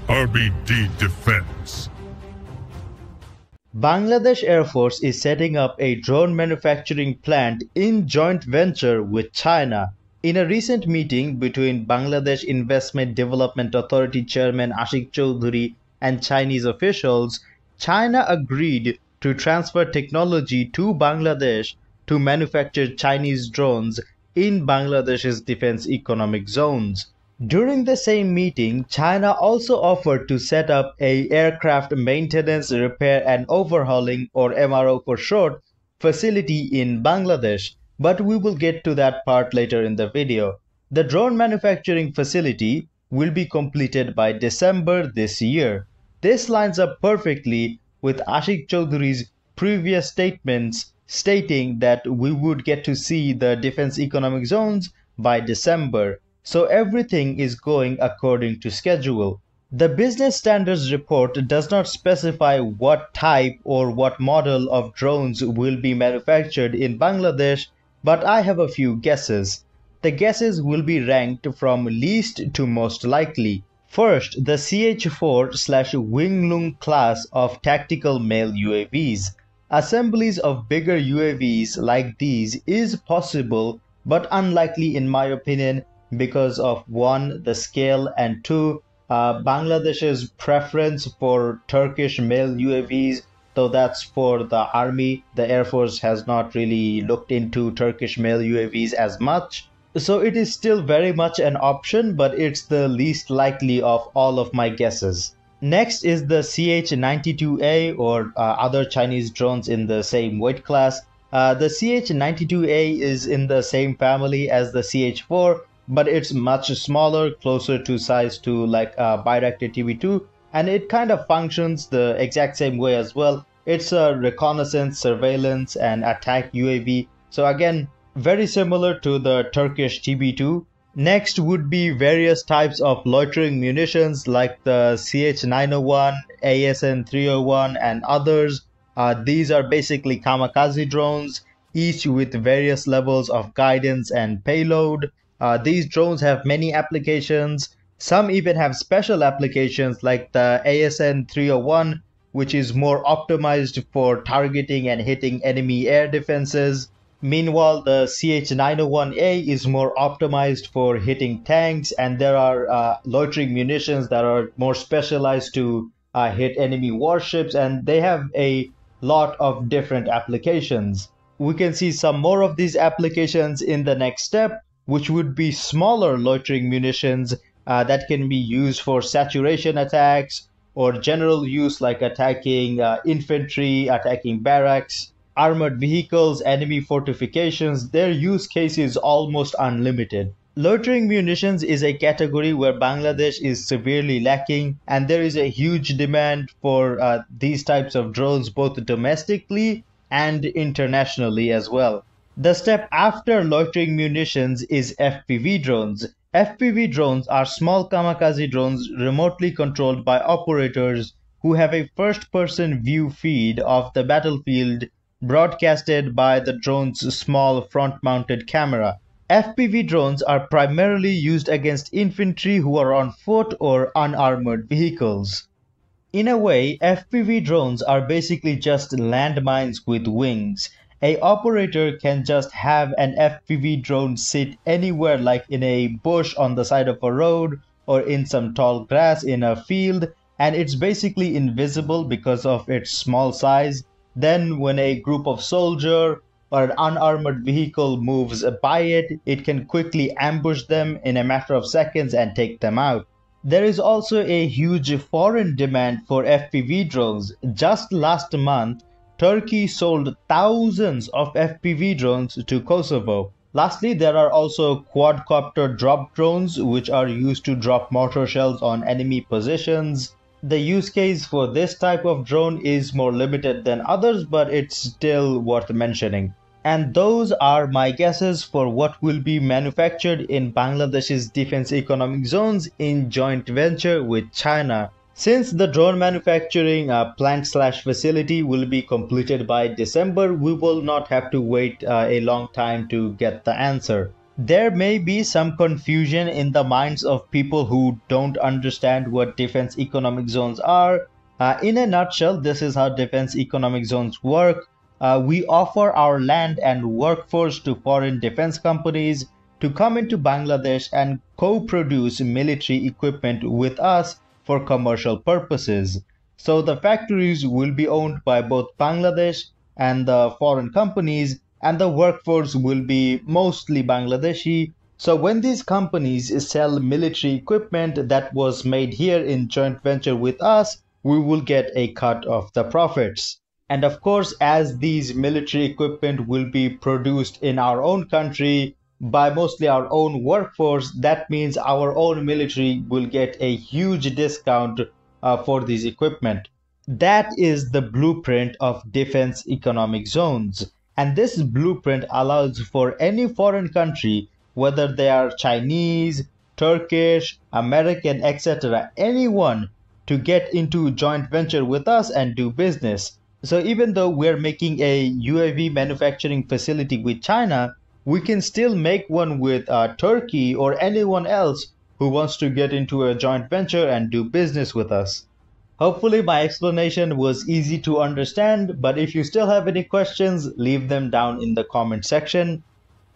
RBD Defense. Bangladesh Air Force is setting up a drone manufacturing plant in joint venture with China. In a recent meeting between Bangladesh Investment Development Authority Chairman Ashik Chowdhury and Chinese officials, China agreed to transfer technology to Bangladesh to manufacture Chinese drones in Bangladesh's defense economic zones. During the same meeting, China also offered to set up a aircraft maintenance, repair and overhauling, or MRO for short, facility in Bangladesh, but we will get to that part later in the video. The drone manufacturing facility will be completed by December this year. This lines up perfectly with Ashik Chowdhury's previous statements stating that we would get to see the defense economic zones by December. So everything is going according to schedule. The Business Standards report does not specify what type or what model of drones will be manufactured in Bangladesh, but I have a few guesses. The guesses will be ranked from least to most likely. First, the CH-4/Wing Loong class of tactical male UAVs. Assemblies of bigger UAVs like these is possible, but unlikely in my opinion, because of 1, the scale, and 2, Bangladesh's preference for Turkish male UAVs, though that's for the army. The Air Force has not really looked into Turkish male UAVs as much. So it is still very much an option, but it's the least likely of all of my guesses. Next is the CH-92A or other Chinese drones in the same weight class. The CH-92A is in the same family as the CH-4, but it's much smaller, closer to size to like Bayraktar TB2, and it kind of functions the exact same way as well. It's a reconnaissance, surveillance, and attack UAV. So again, very similar to the Turkish TB2. Next would be various types of loitering munitions like the CH-901, ASN-301, and others. These are basically kamikaze drones, each with various levels of guidance and payload. These drones have many applications. Some even have special applications like the ASN-301, which is more optimized for targeting and hitting enemy air defenses. Meanwhile, the CH-901A is more optimized for hitting tanks, and there are loitering munitions that are more specialized to hit enemy warships, and they have a lot of different applications. We can see some more of these applications in the next step, which would be smaller loitering munitions that can be used for saturation attacks or general use like attacking infantry, attacking barracks, armored vehicles, enemy fortifications. Their use case is almost unlimited. Loitering munitions is a category where Bangladesh is severely lacking, and there is a huge demand for these types of drones both domestically and internationally as well. The step after loitering munitions is FPV drones. FPV drones are small kamikaze drones remotely controlled by operators who have a first-person view feed of the battlefield broadcasted by the drone's small front-mounted camera. FPV drones are primarily used against infantry who are on foot or unarmored vehicles. In a way, FPV drones are basically just landmines with wings. A operator can just have an FPV drone sit anywhere like in a bush on the side of a road or in some tall grass in a field, and it's basically invisible because of its small size. Then when a group of soldiers or an unarmored vehicle moves by it, it can quickly ambush them in a matter of seconds and take them out. There is also a huge foreign demand for FPV drones. Just last month, Turkey sold thousands of FPV drones to Kosovo. Lastly, there are also quadcopter drop drones, which are used to drop mortar shells on enemy positions. The use case for this type of drone is more limited than others, but it's still worth mentioning. And those are my guesses for what will be manufactured in Bangladesh's defense economic zones in joint venture with China. Since the drone manufacturing plant/facility will be completed by December, we will not have to wait a long time to get the answer. There may be some confusion in the minds of people who don't understand what defense economic zones are. In a nutshell, this is how defense economic zones work. We offer our land and workforce to foreign defense companies to come into Bangladesh and co-produce military equipment with us for commercial purposes. So the factories will be owned by both Bangladesh and the foreign companies, and the workforce will be mostly Bangladeshi. So when these companies sell military equipment that was made here in joint venture with us, we will get a cut of the profits. And of course, as these military equipment will be produced in our own country by mostly our own workforce, that means our own military will get a huge discount for these equipment. That is the blueprint of defense economic zones. And this blueprint allows for any foreign country, whether they are Chinese, Turkish, American, etc., anyone to get into joint venture with us and do business. So even though we're making a UAV manufacturing facility with China, we can still make one with Turkey or anyone else who wants to get into a joint venture and do business with us. Hopefully my explanation was easy to understand, but if you still have any questions, leave them down in the comment section.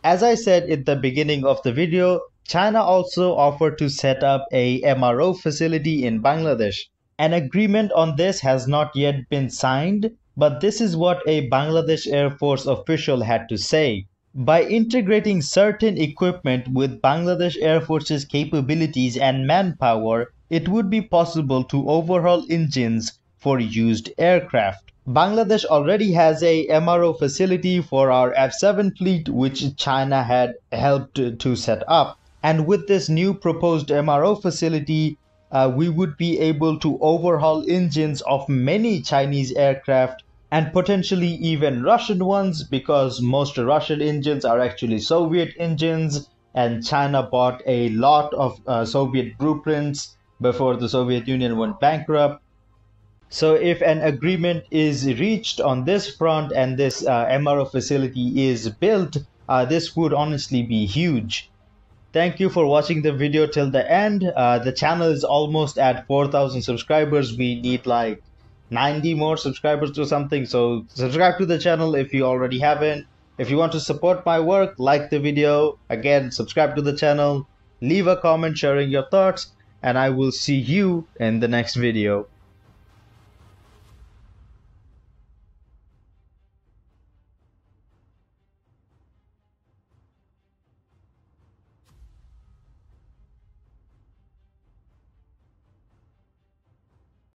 As I said at the beginning of the video, China also offered to set up a MRO facility in Bangladesh. An agreement on this has not yet been signed, but this is what a Bangladesh Air Force official had to say. By integrating certain equipment with Bangladesh Air Force's capabilities and manpower, it would be possible to overhaul engines for used aircraft. Bangladesh already has a MRO facility for our F-7 fleet, which China had helped to set up. And with this new proposed MRO facility, we would be able to overhaul engines of many Chinese aircraft and potentially even Russian ones, because most Russian engines are actually Soviet engines, and China bought a lot of Soviet blueprints before the Soviet Union went bankrupt. So if an agreement is reached on this front and this MRO facility is built, this would honestly be huge. Thank you for watching the video till the end. The channel is almost at 4,000 subscribers. We need like 90 more subscribers or something. So subscribe to the channel if you already haven't. If you want to support my work, like the video. Again, subscribe to the channel. Leave a comment sharing your thoughts. And I will see you in the next video.